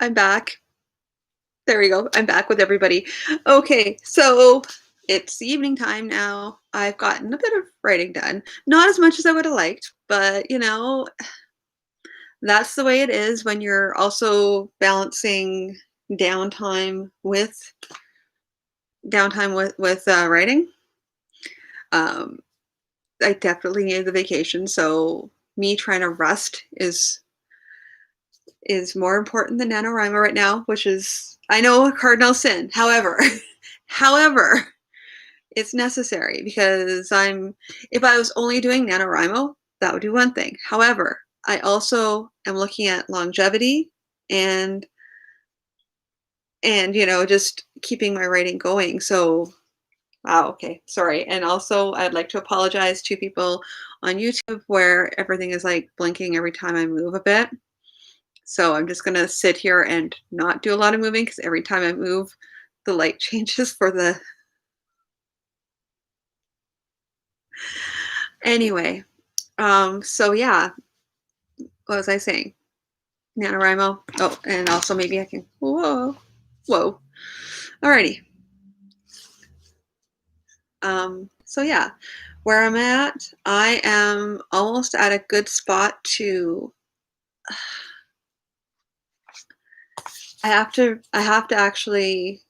I'm back. There we go. I'm back with everybody. Okay, so it's the evening time now. I've gotten a bit of writing done. Not as much as I would have liked, but that's the way it is when you're also balancing downtime with writing. Um, I definitely need the vacation, so me trying to rest is more important than NaNoWriMo right now, which is, I know, a cardinal sin. However, however, it's necessary because if I was only doing NaNoWriMo, that would be one thing. However, I also am looking at longevity and just keeping my writing going. So, wow, okay, sorry. And also, I'd like to apologize to people on YouTube where everything is like blinking every time I move a bit. So I'm just going to sit here and not do a lot of moving because every time I move, the light changes for the... Anyway, so yeah, what was I saying? NaNoWriMo. Oh, and also maybe I can... Whoa. Alrighty. So yeah, where I'm at, I am almost at a good spot to... I have to actually...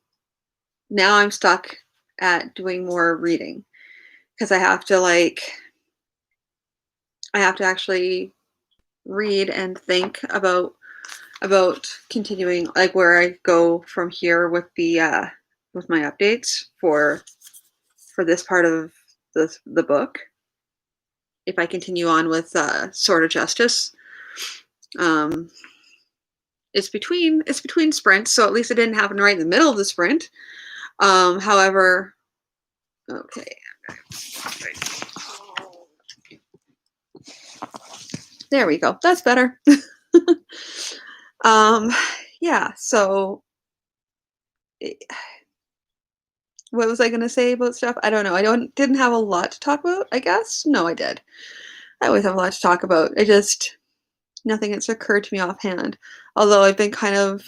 Now I'm stuck at doing more reading because I have to actually read and think about continuing, like where I go from here with the with my updates for this part of the book. If I continue on with Sword of Justice, it's between sprints, so at least it didn't happen right in the middle of the sprint. However, okay. There we go. That's better. Yeah, so what was I going to say about stuff? I don't know. Didn't have a lot to talk about, I guess. No, I did. I always have a lot to talk about. Nothing that's occurred to me offhand. Although I've been kind of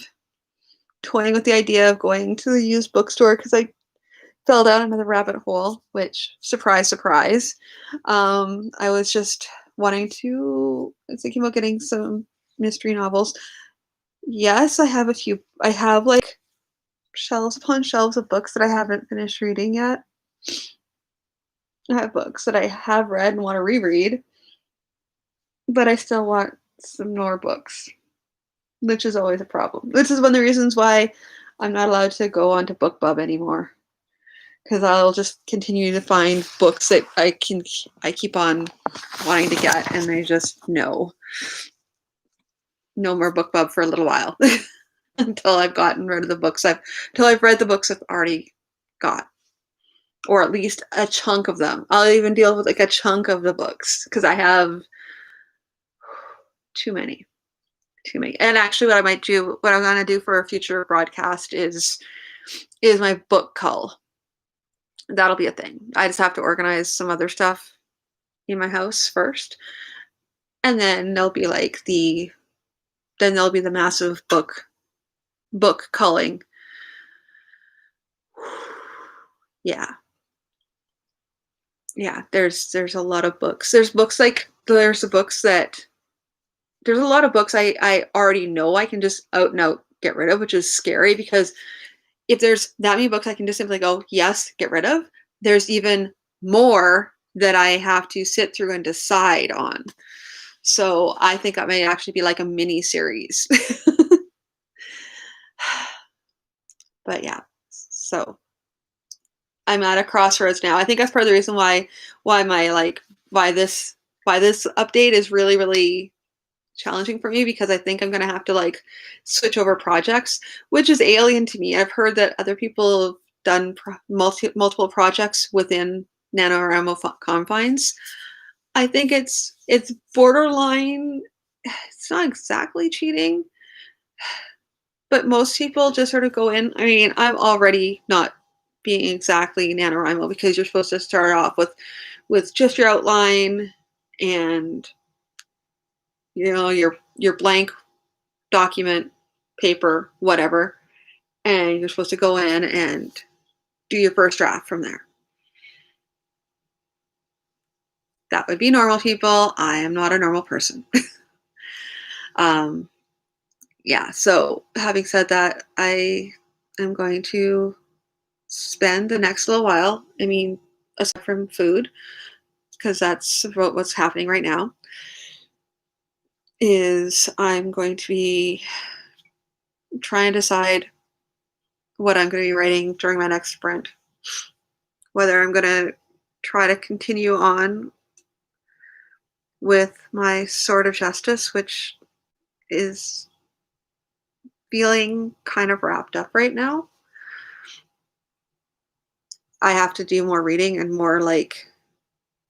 toying with the idea of going to the used bookstore because I fell down another rabbit hole, which, surprise, surprise. I was just thinking about getting some mystery novels. Yes, I have a few. I have like shelves upon shelves of books that I haven't finished reading yet. I have books that I have read and want to reread, but I still want some more books, which is always a problem. This is one of the reasons why I'm not allowed to go onto BookBub anymore, because I'll just continue to find books that I keep on wanting to get, and I just no more BookBub for a little while until I've gotten rid of the books until I've read the books I've already got, or at least a chunk of them. I'll even deal with like a chunk of the books because I have too many. And actually, what I'm going to do for a future broadcast is my book cull. That'll be a thing. I just have to organize some other stuff in my house first, and then there'll be the massive book culling. Yeah. There's a lot of books. There's a lot of books I already know I can just out and out get rid of, which is scary because if there's that many books I can just simply go, yes, get rid of, there's even more that I have to sit through and decide on. So I think that may actually be like a mini series. But yeah, so I'm at a crossroads now. I think that's part of the reason why this update is really, really challenging for me, because I think I'm going to have to switch over projects, which is alien to me. I've heard that other people have done multiple projects within NaNoWrimo confines. I think it's borderline. It's not exactly cheating, but most people just sort of go in. I mean, I'm already not being exactly NaNoWrimo because you're supposed to start off with just your outline and your blank document paper, whatever, and you're supposed to go in and do your first draft from there. That would be normal people. I am not a normal person. um, yeah, so having said that, I am going to spend the next little while, I mean, aside from food, because that's what's happening right now, is I'm going to be trying to decide what I'm going to be writing during my next sprint. Whether I'm going to try to continue on with my Sword of Justice, which is feeling kind of wrapped up right now. I have to do more reading and more like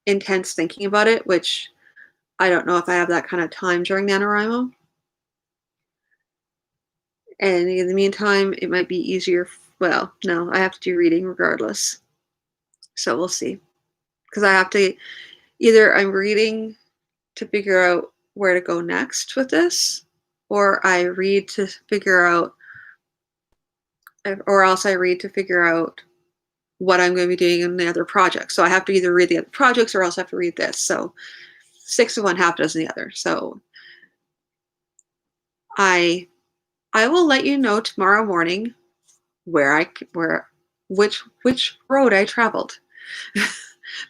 intense thinking about it, which I don't know if I have that kind of time during Nanowrimo. And in the meantime, it might be easier. Well, no, I have to do reading regardless. So we'll see. Because I have to either I'm reading to figure out where to go next with this, or I read to figure out, or else I read to figure out what I'm going to be doing in the other projects. So I have to either read the other projects or else I have to read this. So 6 of one, half dozen the other. So I will let you know tomorrow morning which road I traveled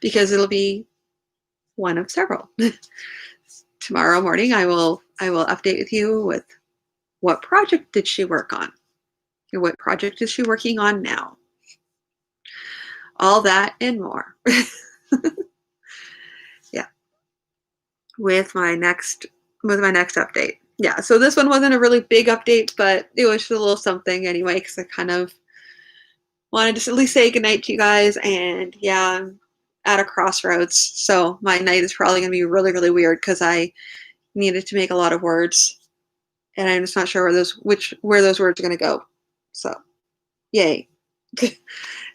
because it'll be one of several. Tomorrow morning I will update with you with what project did she work on? What project is she working on now? All that and more. Yeah. With my next update. Yeah, so this one wasn't a really big update, but it was just a little something anyway, because I kind of wanted to at least say goodnight to you guys. And yeah, I'm at a crossroads, so my night is probably going to be really, really weird because I needed to make a lot of words, and I'm just not sure where those words are going to go. So, yay.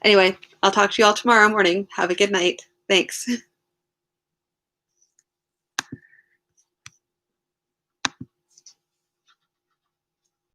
Anyway, I'll talk to you all tomorrow morning. Have a good night. Thanks.